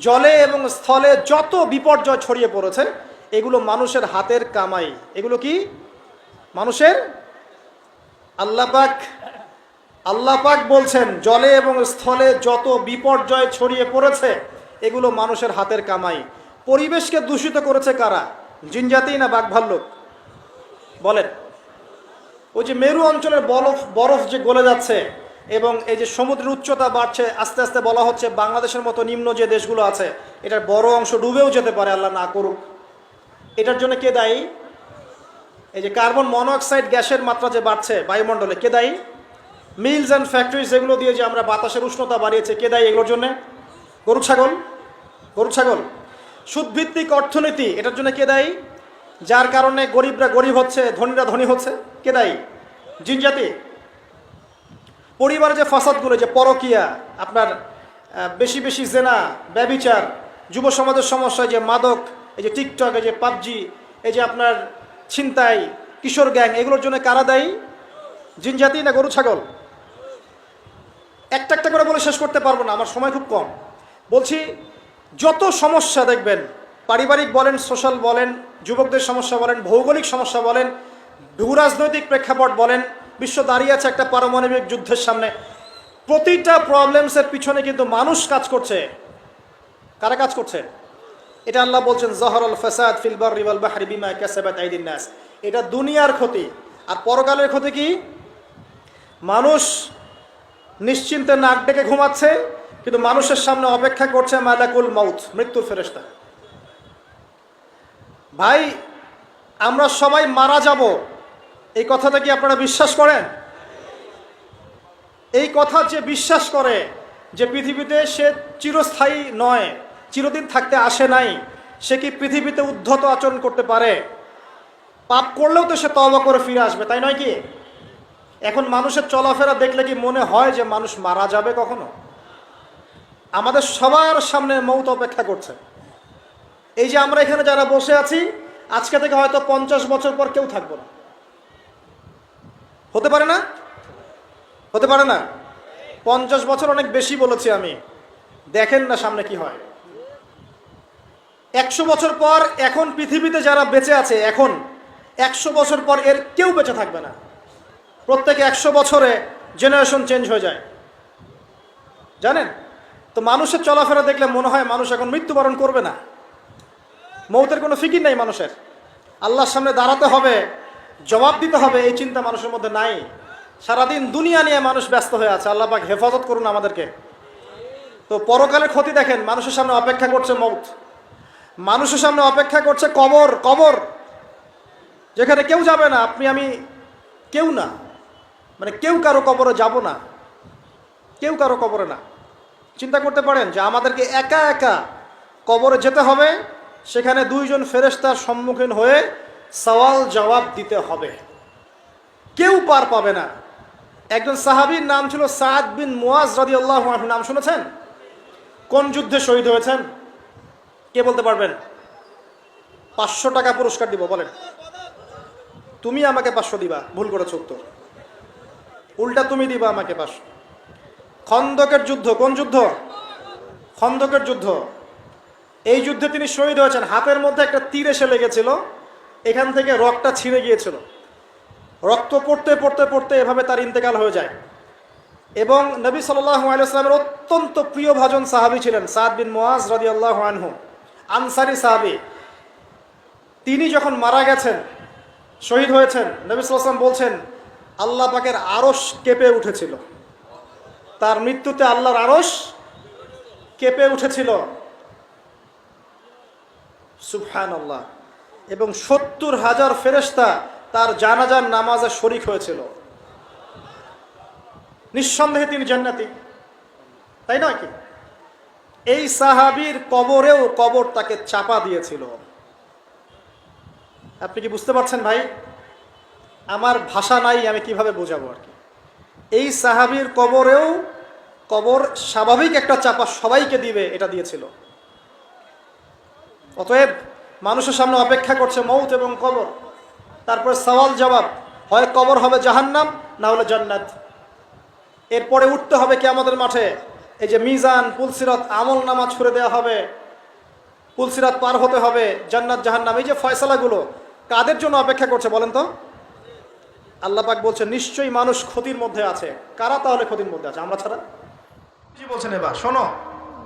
জলে এবং স্থলে যত বিপর্যয় ছড়িয়ে পড়েছে এগুলো মানুষের হাতের কামাই। এগুলো কি মানুষের? আল্লাহ পাক বলছেন জলে এবং স্থলে যত বিপর্যয় ছড়িয়ে পড়েছে এগুলো মানুষের হাতের কামাই। পরিবেশকে দূষিত করেছে কারা? জিনজাতি না বাঘ ভাল্লুক? বলেন। ওই যে মেরু অঞ্চলের বরফ যে গলে যাচ্ছে এবং এই যে সমুদ্রের উচ্চতা বাড়ছে, আস্তে আস্তে বলা হচ্ছে বাংলাদেশের মতো নিম্ন যে দেশগুলো আছে এটার বড় অংশ ডুবেও যেতে পারে, আল্লাহ না করুক। এটার জন্য কে দায়ী? এই যে কার্বন মনোঅক্সাইড গ্যাসের মাত্রা যে বাড়ছে বায়ুমণ্ডলে, কে দায়ী? মিলস অ্যান্ড ফ্যাক্টরিজ যেগুলো দিয়ে যে আমরা বাতাসের উষ্ণতা বাড়িয়েছে, কে দায়ী এগুলোর জন্য? গরু ছাগল। সুদভিত্তিক অর্থনীতি, এটার জন্য কে দায়ী? যার কারণে গরিবরা গরিব হচ্ছে, ধনীরা ধনী হচ্ছে, কে দায়ী? জিনজাতি। পরিবারে যে ফাসাদগুলো, যে পরকিয়া, আপনার বেশি বেশি জেনা, ব্যভিচার, যুব সমাজের সমস্যা, যে মাদক, এই যে টিকটক, এই যে পাবজি, এই যে আপনার ছিনতাই, কিশোর গ্যাং, এগুলোর জন্য কারা দায়ী? জিনজাতি না গরু ছাগল? একটা একটা করে বলে শেষ করতে পারবো না, আমার সময় খুব কম। বলছি যত সমস্যা দেখবেন, পারিবারিক বলেন, সোশ্যাল বলেন, যুবকদের সমস্যা বলেন, ভৌগোলিক সমস্যা বলেন, ভূরাজনৈতিক প্রেক্ষাপট বলেন, বিশ্ব দাঁড়িয়ে আছে একটা পারমাণবিক যুদ্ধের সামনে, প্রতিটা প্রবলেমসের পিছনে কিন্তু মানুষ কাজ করছে। কারা কাজ করছে? এটা আল্লাহ বলছেন জহরুল ফাসাদ ফিল বাররি ওয়াল বাহরি বিমা কাসাবাত আইদিন নাস। এটা দুনিয়ার ক্ষতি। আর পরকালের ক্ষতি কি? মানুষ নিশ্চিন্তে নাক ডেকে ঘুমাচ্ছে, কিন্তু মানুষের সামনে অপেক্ষা করছে মালাকুল মাউত, মৃত্যুর ফেরেশতা। ভাই, আমরা সবাই মারা যাব, এই কথাটা কি আপনারা বিশ্বাস করেন? এই কথা যে বিশ্বাস করে যে পৃথিবীতে সে চিরস্থায়ী নয়, চিরদিন থাকতে আসে নাই, সে কি পৃথিবীতে উদ্ধত আচরণ করতে পারে? পাপ করলেও তো সে তওবা করে ফিরে আসবে, তাই নয় কি? এখন মানুষের চলাফেরা দেখলে কি মনে হয় যে মানুষ মারা যাবে কখনো? আমাদের সবার সামনে মৌত অপেক্ষা করছে। এই যে আমরা এখানে যারা বসে আছি, আজকে থেকে হয়তো 50 বছর পর কেউ থাকবো না। হতে পারে না? হতে পারে না? 50 বছর অনেক বেশি বলেছি আমি, দেখেন না সামনে কি হয়। 100 বছর পর এখন পৃথিবীতে যারা বেঁচে আছে, এখন 100 বছর পর এর কেউ বেঁচে থাকবে না। প্রত্যেক 100 বছরে জেনারেশন চেঞ্জ হয়ে যায়, জানেন তো? মানুষের চলাফেরা দেখলে মনে হয় মানুষ এখন মৃত্যুবরণ করবে না। মৌতের কোনো ফিকির নেই মানুষের। আল্লাহর সামনে দাঁড়াতে হবে, জবাব দিতে হবে, এই চিন্তা মানুষের মধ্যে নাই। সারাদিন দুনিয়া নিয়ে মানুষ ব্যস্ত হয়ে আছে। আল্লাহ পাক হেফাজত করুন আমাদেরকে। তো পরকালের ক্ষতি দেখেন, মানুষের সামনে অপেক্ষা করছে মৌত, মানুষের সামনে অপেক্ষা করছে কবর, যেখানে কেউ যাবে না, আপনি আমি কেউ না, মানে কেউ কারো কবরে যাব না, কেউ কারো কবরে না। চিন্তা করতে পারেন যে আমাদেরকে একা একা কবরে যেতে হবে, সেখানে 2 জন ফেরেশতার সম্মুখীন হয়ে সওয়াল জবাব দিতে হবে, কেউ পার পাবে না। একজন সাহাবীর নাম ছিল সাদ বিন মুয়াজ রাদিয়াল্লাহু আনহু, নাম শুনেছেন? কোন যুদ্ধে শহীদ হয়েছেন কে বলতে পারবেন? 500 টাকা পুরস্কার দিব, বলেন। তুমি আমাকে 500 দিবা, ভুল করেছ উত্তর, উল্টা তুমি দিবা আমাকে 500। খন্দকের যুদ্ধ, কোন যুদ্ধ? খন্দকের যুদ্ধ। এই যুদ্ধে তিনি শহীদ হয়েছেন। হাতের মধ্যে একটা তীর এসে লেগেছিল, এখান থেকে রক্তটা ছিঁড়ে গিয়েছিল, রক্ত পড়তে পড়তে পড়তে এভাবে তার ইন্তেকাল হয়ে যায়। এবং নবী সাল্লাল্লাহু আলাইহি ওয়াসাল্লামের অত্যন্ত প্রিয় ভাজন সাহাবী ছিলেন সাদ বিন মুয়াজ রাদিয়াল্লাহু আনহু, আনসারী সাহাবী। তিনি যখন মারা গেছেন, শহীদ হয়েছেন, নবী সাল্লাল্লাহু আলাইহি ওয়াসাল্লাম বলছেন আল্লাহ পাকের আরশ কেঁপে উঠেছিল। তার মৃত্যুতে আল্লাহর আরশ কেঁপে উঠেছিল, সুবহানাল্লাহ। এবং 70,000 ফেরেশতা তার জানাজার নামাজে শরীক হয়েছিল। নিঃসন্দেহে তিনি জান্নাতি, তাই নয় কি? এই সাহাবীর কবরেও কবর তাকে চাপা দিয়েছিল। আপনি কি বুঝতে পারছেন ভাই? আমার ভাষা নাই, আমি কিভাবে বোঝাবো আর কি। এই সাহাবীর কবরেও কবর স্বাভাবিক একটা চাপা সবাইকে দিবে, এটা দিয়েছিল। অতএব মানুষের সামনে অপেক্ষা করছে মৌত এবং কবর, তারপরে সওয়াল জবাব। হয় কবর হবে জাহান্নাম, না হলে জান্নাত। এরপরে উঠতে হবে কিয়ামতের মাঠে, এই যে মিজান পুলসিরাত আমল নামা ছুড়ে দেওয়া হবে, পুলসিরাত পার হতে হবে, জান্নাত জাহান্নাম, এই যে ফয়সালাগুলো কাদের জন্য অপেক্ষা করছে বলেন তো? আল্লাহ পাক বলছেন নিশ্চয়ই মানুষ ক্ষতির মধ্যে আছে। কারা তাহলে ক্ষতির মধ্যে আছে? আমরা ছাড়া? কি বলছেন এবার শোনো,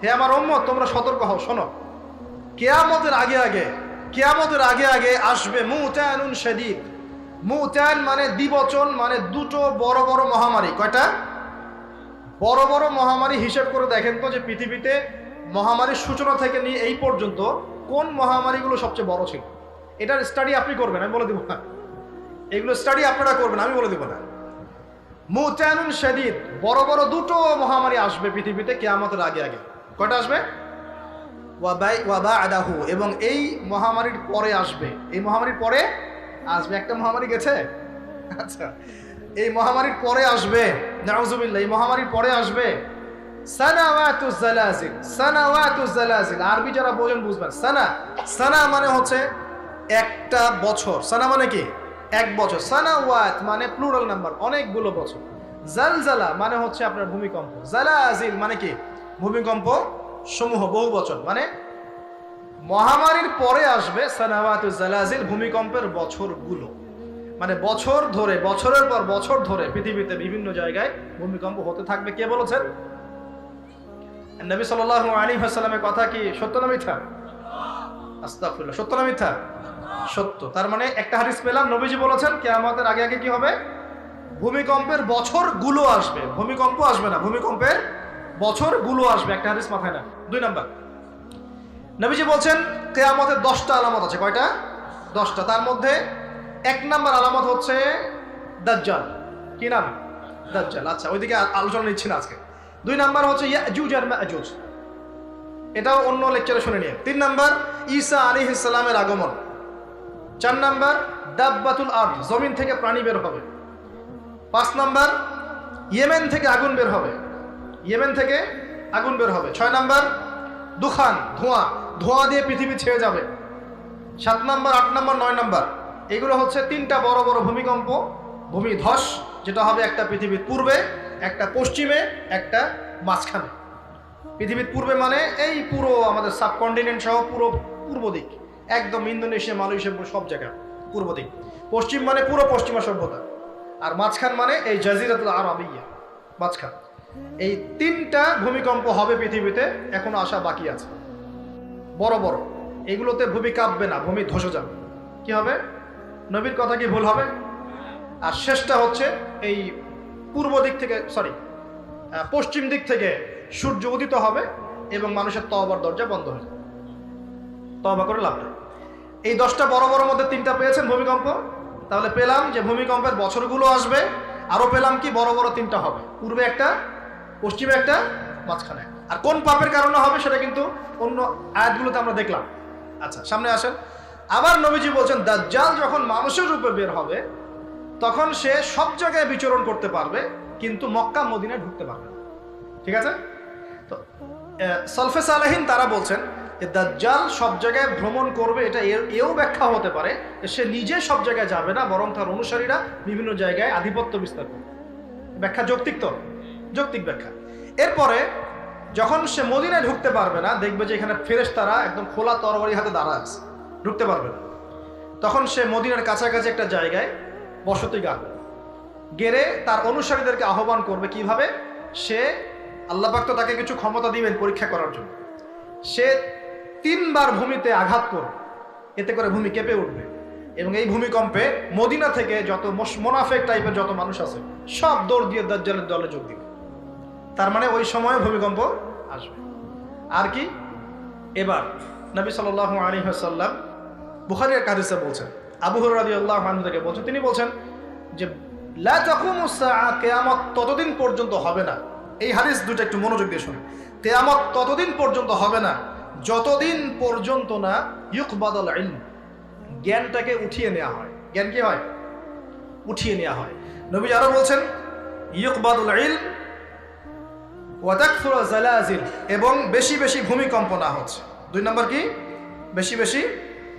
হে আমার উম্মত, তোমরা সতর্ক হও, শোনো। কিয়ামতের আগে আগে আসবে মুতানুন শাদীদ। মুতান মানে দ্বিবচন, মানে দুটো বড় বড় মহামারী। কয়টা বড় বড় মহামারী? হিসেব করে দেখেন তো যে পৃথিবীতে মহামারীর সূচনা থেকে নিয়ে এই পর্যন্ত কোন মহামারীগুলো সবচেয়ে বড় ছিল। এটার স্টাডি আপনি করবেন, আমি বলে দিব না। এগুলো স্টাডি আপনারা করবেন, আমি বলে দিব না। মুতানুন শাদীদ, বড় বড় দুটো মহামারী আসবে পৃথিবীতে কিয়ামতের আগে আগে। কয়টা আসবে? ওয়া বা'দাহু, এবং এই মহামারীর পরে আসবে। এই মহামারীর পরে আসবে, একটা মহামারী গেছে, আচ্ছা, এই মহামারীর পরে আসবে, নাউজুবিল্লাহ, এই মহামারীর পরে আসবে সানাওয়াতুজ জালাজিল। সানাওয়াতুজ জালাজিল আরবি যারা বোঝেন বুঝবেন। সানা মানে হচ্ছে একটা বছর। সানা মানে কি? এক বছর। সানাওয়াত মানে প্লুরাল নাম্বার, অনেকগুলো বছর। জালজালা মানে হচ্ছে আপনার ভূমিকম্প। জালাজিল মানে কি? ভূমিকম্প সমূহ, বহু বচন। মানে মহামারীর পরে আসবে সানাওয়াতুজ জালাজিল, ভূমিকম্পের বছরগুলো। মানে বছর ধরে, বছরের পর বছর ধরে পৃথিবীতে বিভিন্ন জায়গায় ভূমিকম্প হতে থাকবে। কে বলেছেন? নবী সাল্লাল্লাহু আলাইহি ওয়াসাল্লামের কথা কি সত্য না মিথ্যা? আস্তাগফিরুল্লাহ, সত্য না মিথ্যা? সত্য। তার মানে একটা হাদিস পেলাম, নবীজি বলেছেন কিয়ামতের আগে আগে কি হবে? ভূমিকম্পের বছরগুলো আসবে। ভূমিকম্প আসবে না, ভূমিকম্পের বছরগুলো আসবে। একটা হাদিস মাথায় না। 2 নাম্বার, নবীজি বলছেন কিয়ামতের 10টা আলামত আছে। কয়টা? 10টা। তার মধ্যে 1 নাম্বার আলামত হচ্ছে দাজ্জাল। কি নাম? দাজ্জাল। আচ্ছা, ওইদিকে আলোচনা নিচ্ছি না আজকে। 2 নাম্বার হচ্ছে ইয়াজুজ আর মাজুজ, এটাও অন্য লেকচারে শুনে নিয়ে। 3 নাম্বার ঈসা আলাইহিস সালামের আগমন। 4 নাম্বার দাব্বাতুল আরদ, জমিন থেকে প্রাণী বের হবে। 5 নাম্বার ইয়েমেন থেকে আগুন বের হবে। ইয়েমেন থেকে আগুন বের হবে। 6 নাম্বার দুখান, ধোঁয়া দিয়ে পৃথিবী ছেয়ে যাবে। 7 নাম্বার, 8 নাম্বার, 9 নাম্বার, এগুলো হচ্ছে 3টা বড় বড় ভূমিকম্প, ভূমিধস, যেটা হবে একটা পৃথিবীর পূর্বে, একটা পশ্চিমে, একটা মাঝখানে। পৃথিবীর পূর্বে মানে এই পুরো আমাদের সাবকন্টিনেন্ট সহ পুরো পূর্ব দিক, একদম ইন্দোনেশিয়া, মালয়েশিয়া, সব জায়গা পূর্ব দিক। পশ্চিম মানে পুরো পশ্চিমা সভ্যতা, আর মাঝখান মানে এই জাজিরাতুল আরবিয়া, মাঝখান। এই 3টা ভূমিকম্প হবে পৃথিবীতে, এখনো আসা বাকি আছে। বড় বড়, এগুলোতে ভূমি কাঁপবে না, ভূমি ধসে যাবে। কি হবে? নবীর কথা কি ভুল হবে? আর শেষটা হচ্ছে এই পূর্ব দিক থেকে, পশ্চিম দিক থেকে সূর্য উদিত হবে এবং মানুষের তওবার দরজা বন্ধ হয়ে যাবে। তওবা করে লাভ নেই। এই 10টা বড় বড় মধ্যে 3টা পেয়েছেন ভূমিকম্প। তাহলে পেলাম যে ভূমিকম্পের বছরগুলো আসবে। আরো পেলাম কি? বড় বড় 3টা হবে, পূর্বে একটা, পশ্চিমে একটা, মাঝখানে। আর কোন পাপের কারণে হবে সেটা কিন্তু অন্য আয়াতগুলোতে আমরা দেখলাম। আচ্ছা, সামনে আসেন। আবার নবীজি বলছেন দাজ্জাল যখন মানুষের রূপে বের হবে তখন সে সব জায়গায় বিচরণ করতে পারবে, কিন্তু মক্কা মদিনায় ঢুকতে পারবে না। ঠিক আছে? তো সলফে সালেহিন তারা বলছেন যে দাজ্জাল সব জায়গায় ভ্রমণ করবে, এটা এও ব্যাখ্যা হতে পারে সে নিজে সব জায়গায় যাবে না, বরং তার অনুসারীরা বিভিন্ন জায়গায় আধিপত্য বিস্তার করবে। ব্যাখ্যা যৌক্তিক, তো যৌক্তিক ব্যাখ্যা। এরপরে যখন সে মদিনায় ঢুকতে পারবে না, দেখবে যে এখানে ফেরেশতারা একদম খোলা তরবারি হাতে দাঁড়া আছে, ঢুকতে পারবে না। তখন সে মদিনার কাছাকাছি একটা জায়গায় বসতি গেড়ে তার অনুসারীদেরকে আহ্বান করবে। কিভাবে? সে, আল্লাহ পাক তো তাকে কিছু ক্ষমতা দিবেন পরীক্ষা করার জন্য। সে 3 বার ভূমিতে আঘাত করবে, এতে করে ভূমি কেঁপে উঠবে, এবং এই ভূমিকম্পে মদিনা থেকে যত মোনাফেক টাইপের যত মানুষ আছে সব দৌড় দিয়ে দাজ্জালের দলে যোগ দিবে। তার মানে ওই সময় ভূমিকম্প আসবে। আর কি? এবার নবী সাল্লাল্লাহু আলাইহি ওয়াসাল্লাম বুখারীর এক হাদিসে বলছেন, আবু হুরায়রা রাদিয়াল্লাহু আনহু থেকে বলছেন, তিনি বলছেন যে লা তাকুমুস সাআ, কিয়ামত ততদিন পর্যন্ত হবে না। এই হাদিস দুটো একটু মনোযোগ দিয়ে শুনুন। কিয়ামত ততদিন পর্যন্ত হবে না যতদিন পর্যন্ত না ইউকবাদুল ইলম, জ্ঞানটাকে উঠিয়ে নেওয়া হয়। জ্ঞান কি হয়? উঠিয়ে নেওয়া হয়। নবী আরো বলছেন ইউকবাদুল ইলম ওয়া তাকসুরু জালাজিল, এবং বেশি বেশি ভূমিকম্প না হচ্ছে। 2 নম্বর কি? বেশি বেশি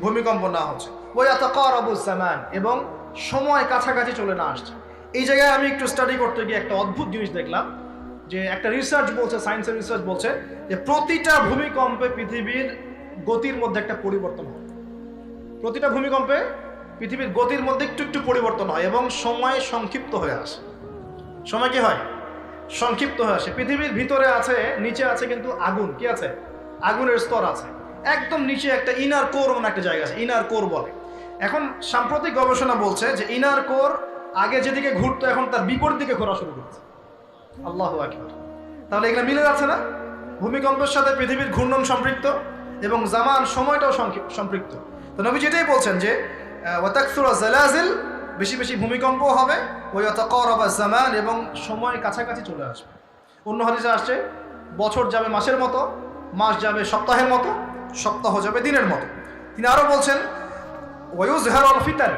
ভূমিকম্প না হচ্ছে। ওয়া ইয়াতাকারাবুজ জামান, এবং সময় কাছাকাছি চলে না আসছে। এই জায়গায় আমি একটু স্টাডি করতে গিয়ে একটা অদ্ভুত জিনিস দেখলাম যে একটা রিসার্চ বলছে, সায়েন্সের রিসার্চ বলছে যে প্রতিটা ভূমিকম্পে পৃথিবীর গতির মধ্যে একটা পরিবর্তন হয়। প্রতিটা ভূমিকম্পে পৃথিবীর গতির মধ্যে একটু একটু পরিবর্তন হয় এবং সময় সংক্ষিপ্ত হয়ে আসে। সময় কি হয়? সংক্ষিপ্ত হয়ে আসে। পৃথিবীর ভিতরে আছে, নিচে আছে কিন্তু আগুন, কি আছে? আগুনের স্তর আছে। একদম নিচে একটা ইনার কোর এমন একটা জায়গা আছে, ইনার কোর বলে। এখন সাম্প্রতিক গবেষণা বলছে যে ইনার কোর আগে যেদিকে ঘুরতো এখন তার বিপরীত দিকে ঘোরা শুরু করেছে। আল্লাহু আকবার। তাহলে এগুলো মিলে যাচ্ছে না? ভূমিকম্পের সাথে পৃথিবীর ঘূর্ণন সম্পৃক্ত এবং জামান সময়টাও সম্পৃক্ত। তো নবীজি এটাই বলছেন যে ওয়াতাকসুরা জালাজিল, বেশি বেশি ভূমিকম্প হবে, ওয়াতাকারাবা জামান, এবং সময় কাছাকাছি চলে আসবে। অন্য হাদিসে আসছে বছর যাবে মাসের মতো, মাস যাবে সপ্তাহের মতো, সপ্তাহ যাবে দিনের মতো। তিনি আরও বলছেন ওয়ায়ুজহারুল ফিতান,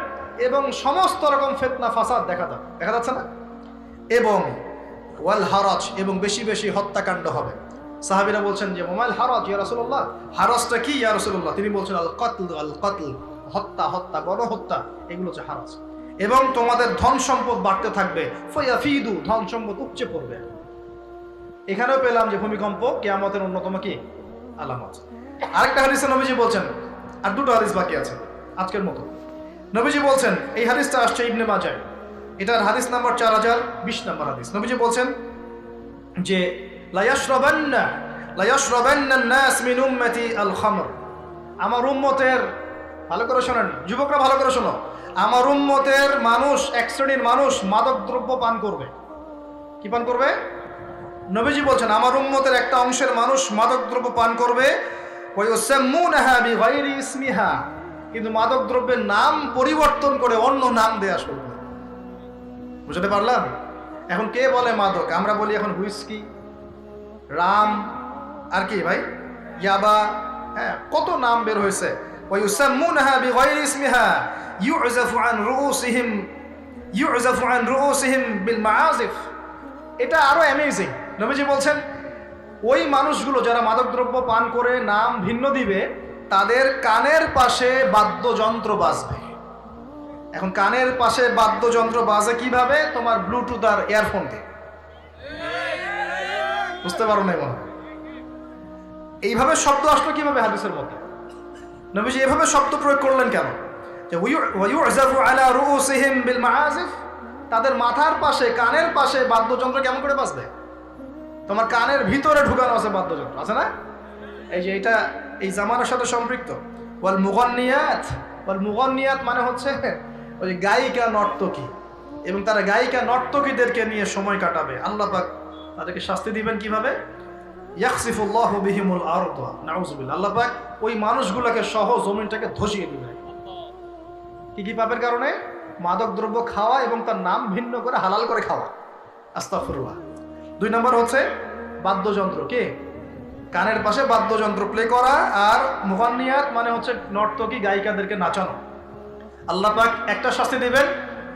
এবং সমস্ত রকম ফিতনা ফাসাদ দেখা যাচ্ছে না, এবং ওয়াল হারাজ, এবং বেশি বেশি হত্যাকাণ্ড হবে। সাহাবীরা বলছেন যে ওমাল হারাজ ইয়া রাসূলুল্লাহ, হারাজটা কি ইয়া রাসূলুল্লাহ? তিনি বলছেন আল কতল, হত্যা, গণহত্যা, এগুলো হচ্ছে হারাজ। এবং তোমাদের ধন সম্পদ বাড়তে থাকবে, ফায়াফিদু, ধন সম্পদ উপচে পড়বে। এখানেও পেলাম যে ভূমিকম্প কিয়ামতের অন্যতম কি আলামত। আরেকটা হাদিসে নবীজি বলছেন, আর দুটো হাদিস বাকি আছে আজকের মতো। নবীজি বলছেন, এই হাদিসটা আসছে ইবনে মাজাহ, এটার হাদিস নাম্বার 4020 নম্বর হাদিস। নবীজি বলছেন যে লা ইয়াশরাবান্না আন-নাস মিন উম্মতি আল খামর, আমার উম্মতের, ভালো করে শোনেন যুবকরা, ভালো করে শোনো, আমার উম্মতের মানুষ, এক শ্রেণীর মানুষ মাদক দ্রব্য পান করবে। কি পান করবে? নবীজি বলছেন আমার উম্মতের একটা অংশের মানুষ মাদক দ্রব্য পান করবে, ওয়ায়ুসাম্মুনাহা বিগাইরি ইসমিহা, কিন্তু মাদক দ্রব্যের নাম পরিবর্তন করে অন্য নাম দেয়া শুরু করে। বুঝতে পারলাম? এখন কে বলে মাদক? আমরা বলি এখন হুইস্কি, রাম, আর কি ভাই, ইয়াবা, হ্যাঁ, কত নাম বের হয়েছে। ওয়ায়ুসাম্মুনাহা বিগাইরি ইসমিহা ইউযাফু আন রুউসিহিম বিল মাআজিফ। এটা আরো অ্যামেজিং। নবীজি বলছেন ওই মানুষগুলো যারা মাদকদ্রব্য পান করে নাম ভিন্ন দিবে, তাদের কানের পাশে বাদ্যযন্ত্র বাজবে। এখন কানের পাশে বাদ্যযন্ত্র বাজে কিভাবে? তোমার ব্লুটুথ আর ইয়ারফোন দিয়ে। বুঝতে পারো না? মনে এইভাবে শব্দ আসলো কিভাবে হাদিসের মধ্যে? নবীজি এভাবে শব্দ প্রয়োগ করলেন কেন? যে ওয়ায়ুযাফু আলা রুউসিহিম বিল মাআজিফ, তাদের মাথার পাশে, কানের পাশে বাদ্যযন্ত্র কেমন করে বাজবে? তোমার কানের ভিতরে ঢুকানো আছে বাদ্যযন্ত্র, আছে না? এই যে এটা এই জামানার সাথে সম্পৃক্ত। ওয়াল মুগান্নিয়াত মানে হচ্ছে ওই গায়িকা, নর্তকী, এবং তারা গায়িকা নর্তকীদেরকে নিয়ে সময় কাটাবে। আল্লাহ পাক তাদেরকে শাস্তি দিবেন কিভাবে? ইয়াখসিফুল্লাহু বিহিমুল আরদ, নাউযুবিল্লাহ। আল্লাহ পাক ওই মানুষগুলোকে সহ জমিনটাকে ধসিয়ে দিবেন। কি পাপের কারণে? মাদক দ্রব্য খাওয়া এবং তার নাম ভিন্ন করে হালাল করে খাওয়া। আস্তাগফিরুল্লাহ। 2 নম্বর হচ্ছে বাদ্যযন্ত্র, কি কানের পাশে বাদ্যযন্ত্র প্লে করা, আর মুগান্নিয়াত মানে হচ্ছে নর্তকী, গায়িকাদেরকে নাচানো। আল্লাহ পাক একটা শাস্তি দিবেন,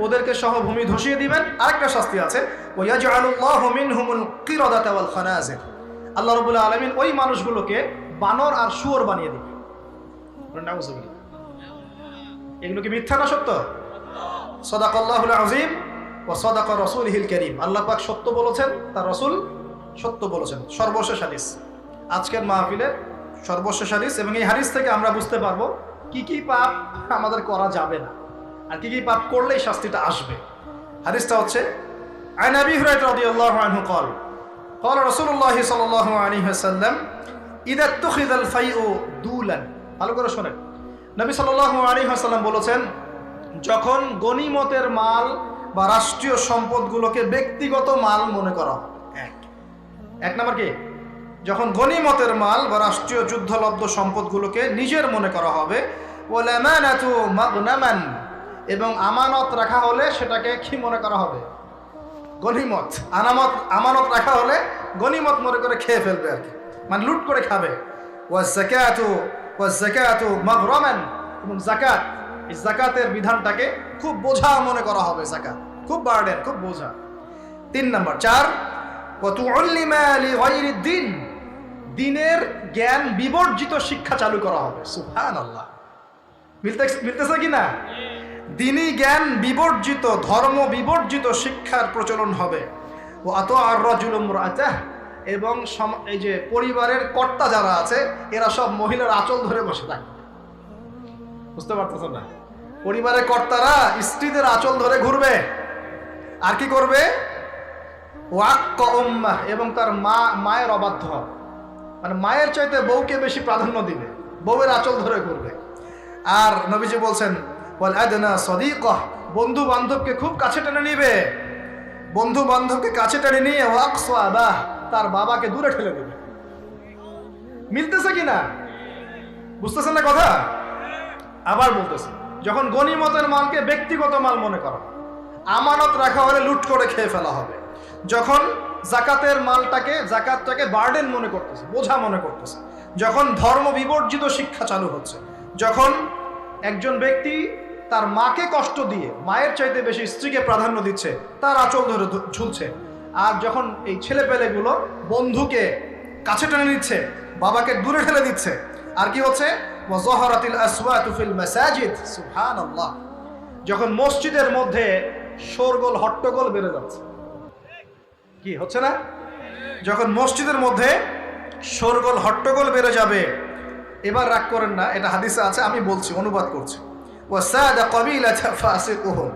ওদেরকে সহ ভূমি ধসিয়ে দিবেন। আরেকটা শাস্তি আছে, ওয়ায়াজআলুল্লাহু মিনহুমুল কিরাদাতা ওয়াল খানাজির, আল্লাহ রাব্বুল আলামিন ওই মানুষগুলোকে বানর আর শুয়োর বানিয়ে দিবেন। নাউযুবিল্লাহ। এগুলো কি মিথ্যা না সত্য? সাদাকাল্লাহুল আযীম ওয়া সাদাকা রাসূলুহুল কারীম। আল্লাহ পাক সত্য বলেছেন, তার রাসূল সত্য বলেছেন। সর্বশেষ হাদিস, আজকের মাহফিলের সর্বশেষ হাদিস, এবং এই হাদিস থেকে আমরা বুঝতে পারবো কি কি পাপ আমাদের করা যাবে না আর কি কি পাপ করলেই শাস্তিটা আসবে। হাদিসটা হচ্ছে আন আবি হুরায়রা রাদিয়াল্লাহু আনহু قال قال رسول الله صلى الله عليه وسلم اذا اتخذ الفيء دولا। ভালো করে শুনেন, নবী সাল্লাল্লাহু আলাইহি ওয়াসাল্লাম বলেছেন, যখন গনিমতের মাল বা রাষ্ট্রীয় সম্পদগুলোকে ব্যক্তিগত মাল মনে করা হয়। এক নাম্বার কি? যখন গনিমতের মাল বা রাষ্ট্রীয় যুদ্ধলব্ধ সম্পদগুলোকে নিজের মনে করা হবে। ওয়াল আমানাতু মাগনামান, এবং আমানত রাখা হলে সেটাকে কি মনে করা হবে? গনিমত। আমানত রাখা হলে গনিমত মনে করে খেয়ে ফেলবে আর কি, মানে লুট করে খাবে। ওয়াজ যাকাতু মাগরামান, এবং যাকাত, এই যাকাতের বিধানটাকে খুব বোঝা মনে করা হবে। যাকাত খুব বার্ডেন, খুব বোঝা। 3 নম্বর। 4 ওয়া তুআল্লিমা লিগাইরি দ্বীন, দ্বীনের জ্ঞান বিবর্জিত শিক্ষা চালু করা হবে। সুবহানাল্লাহ। মিলতেছে কি না? দ্বীনি জ্ঞান বিবর্জিত, ধর্ম বিবর্জিত শিক্ষার প্রচলন হবে। ও আতাআর রাজুলু ইমরাআতাহ, এবং এই যে পরিবারের কর্তা যারা আছে এরা সব মহিলার আঁচল ধরে বসে থাকে। বুঝতে পারতেছেন না? পরিবারের কর্তারা স্ত্রীদের আঁচল ধরে ঘুরবে। আর কি করবে? ওয়াক্কা উম্মাহ, এবং তার মায়ের অবাধ্য হবে, মানে মায়ের চাইতে বউকে বেশি প্রাধান্য দিবে, বউয়ের আঁচল ধরে ঘুরবে। আর নবীজি বলছেন ওয়াল আদনা সাদিকাহ, বন্ধু বান্ধবকে খুব কাছে টেনে নিবে, বন্ধু বান্ধবকে কাছে টেনে নিয়ে ওয়াকসা আবাহ, তার বাবাকে দূরে ঠেলে দেবে। মিলতেছে কিনা? বুঝতেছেন না কথা? আবার বলতেছে, যখন গনিমতের মালকে ব্যক্তিগত মাল মনে করা, আমানত রাখা হলে লুট করে খেয়ে ফেলা হবে, যখন জাকাতটাকে বার্ডেন মনে করতেছে, বোঝা মনে করতেছে, যখন ধর্ম বিবর্জিত শিক্ষা চালু হচ্ছে, যখন একজন ব্যক্তি তার মাকে কষ্ট দিয়ে মায়ের চাইতে বেশি স্ত্রীকে প্রাধান্য দিচ্ছে, তার আঁচল ধরে ঝুলছে, আর যখন এই ছেলেপেলেগুলো বন্ধুকে কাছে টেনে নিচ্ছে, বাবাকে দূরে ঠেলে দিচ্ছে, আর কি হচ্ছে? ওয়াযাহারাতিল আসওয়াতু ফিল মাসাজিদ, সুবহানাল্লাহ, যখন মসজিদের মধ্যে শোরগোল হট্টগোল বেড়ে যাচ্ছে। কি হচ্ছে না? যখন মসজিদের মধ্যে শোরগোল হট্টগোল বেড়ে যাবে, এবার রাগ করেন না, এটা হাদিসে আছে, আমি বলছি, অনুবাদ করছি। ওয়াসাদা কবিলাতা ফাসিকুহুম,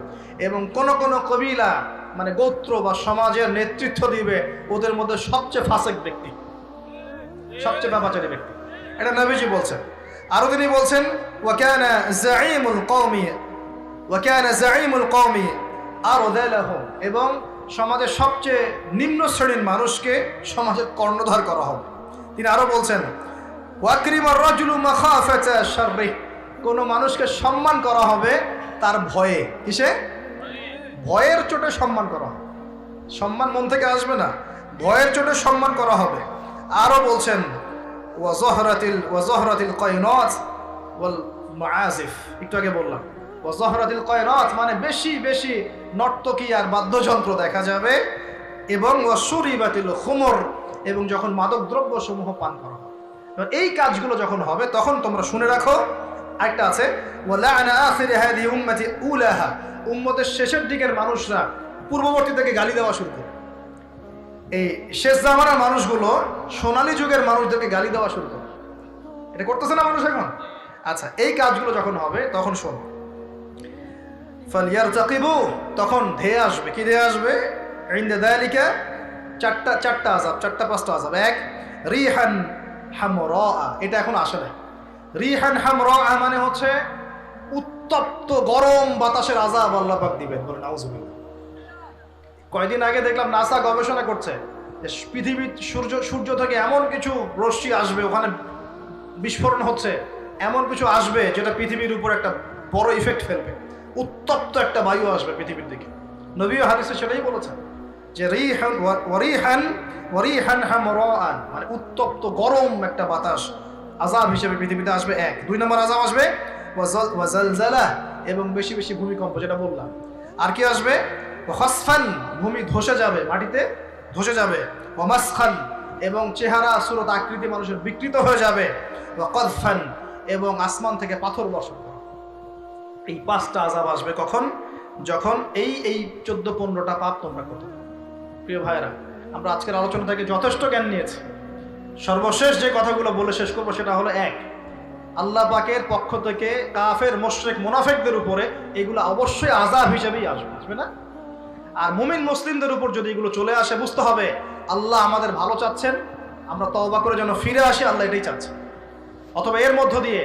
এবং কোন কোন কবিলা মানে গোত্র বা সমাজের নেতৃত্ব দিবে ওদের মধ্যে সবচেয়ে ফাসিক ব্যক্তি, সবচেয়ে পাপাচারী ব্যক্তি। এটা নবীজি বলছেন। আরো তিনি বলছেন ওয়াকানা যাঈমুল কওমি আরদালাহুম, এবং সমাজের সবচেয়ে নিম্ন শ্রেণীর মানুষকে সমাজের কর্ণধার করা হবে। তিনি আরো বলছেন ওয়াকরিমার রাজুলু মাখাফাতা শাররি, কোন মানুষকে সম্মান করা হবে তার ভয়ে। কিসে? ভয়ের চোটে সম্মান করা হবে। সম্মান মন থেকে আসবে না, ভয়ের চোটে সম্মান করা হবে। আরো বলছেন ওয়াজহরাতিল কায়নাত ওয়াল মুআজিফ, একটু আগে বললাম ওয়াজহরাতিল কায়নাত মানে বেশি বেশি নর্তকী আর বাদ্যযন্ত্র দেখা যাবে, এবং ওয়াশুরিবাতিল খুমর, এবং যখন মাদক দ্রব্য সমূহ পান করা হবে। এই কাজগুলো যখন হবে তখন তোমরা শুনে রাখো। আরেকটা আছে ওয়ালা'না আখিরি হাদিহি উম্মতি উলাহা, উম্মতের শেষের দিকের মানুষরা পূর্ববর্তী থেকে গালি দেওয়া শুরু করে। এই শেষ জামানার মানুষগুলো সোনালী যুগের মানুষদেরকে গালি দেওয়া শুরু করে। এটা করতেছে না মানুষ এখন? আচ্ছা, এই কাজগুলো যখন হবে তখন শোনো, ফালইয়ারতাকিবু, তখন ধেয়ে আসবে। কি ধেয়ে আসবে? ইনদা যালিকা চারটা আযাব, চারটা পাঁচটা আযাব। এক, রিহান হামরা, এটা এখন আসে না। রিহান হামরা মানে হচ্ছে উত্তপ্ত গরম বাতাসের আযাব আল্লাহ পাক দিবেন, বলে নাউযুবিল্লাহ। কয়দিন আগে দেখলাম নাসা গবেষণা করছে যে পৃথিবীর সূর্য থেকে এমন কিছু রশ্মি আসবে, ওখানে বিস্ফোরণ হচ্ছে, এমন কিছু আসবে যেটা পৃথিবীর উপর একটা বড় ইফেক্ট ফেলবে, উত্তপ্ত একটা বায়ু আসবে পৃথিবীর দিকে। নবীও হাদিসে সেটাই বলেছেন যে ওয়ারিহান হামরাআন মানে উত্তপ্ত গরম একটা বাতাস আযাব হিসেবে পৃথিবীতে আসবে। এক। দুই নম্বর আযাব আসবে ওয়াজালজালা, এবং বেশি বেশি ভূমিকম্প, যেটা বললাম। আর কি আসবে? খাসফান, ভূমি ধসে যাবে, মাটিতে ধসে যাবে। ওয়ামাসখান, এবং চেহারা সুরত আকৃতি মানুষের বিকৃত হয়ে যাবে। ওয়াকাযফান, এবং আসমান থেকে পাথর বর্ষণ করা। এই পাঁচটা আযাব আসবে কখন? যখন এই 14-15টা পাপ তোমরা করতে। প্রিয় ভাইরা, আমরা আজকের আলোচনা থেকে যথেষ্ট জ্ঞান নিয়েছি। সর্বশেষ যে কথাগুলো বলে শেষ করবো সেটা হলো, এক, আল্লাহ পাকের পক্ষ থেকে কাফের, মুশরিক, মুনাফিকদের উপরে এগুলো অবশ্যই আযাব হিসেবেই আসবে না? আর মুমিন মুসলিমদের উপর যদি এগুলো চলে আসে, বুঝতে হবে আল্লাহ আমাদের ভালো চাচ্ছেন, আমরা তওবা করে যেন ফিরে আসি, আল্লাহ এটাই চাচ্ছেন। অথবা এর মধ্য দিয়ে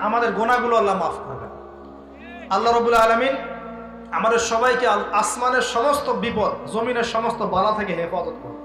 আমাদের গুনাহগুলো আল্লাহ মাফ করবেন। আল্লাহ রাব্বুল আলামিন আমাদের সবাইকে আসমানের সমস্ত বিপদ, জমিনের সমস্ত বালা থেকে হেফাজত করবেন।